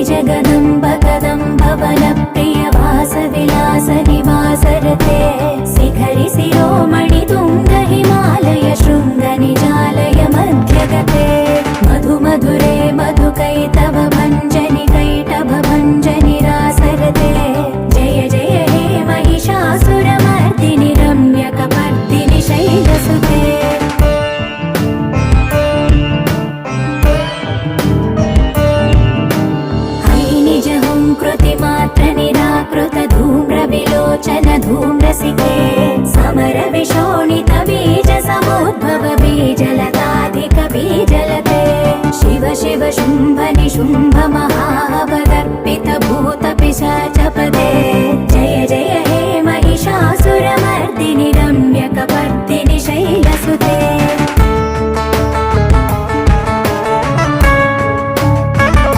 जगदम्ब कदम्ब वनप्रिय वासविलास निवासरते शिखरि शिरोमणि तुङ्ग हिमालय शृङ्ग निजालय मध्यगते मधु मधुरे मधुकैतव भञ्जनि कैटभ भञ्जनि रासरते जय जय हे महिषासुरमर्दिनि रम्यकपर्दिनि शैलसुते कृतिमात्र निराकृत धूम्र विलोचन धूम्रसिके समर विशोणित बीज समुद्भव बीजलताधिक बीजलते शिव शिव शुम्भ निशुम्भ महावदर्पित भूत पिशाच पदे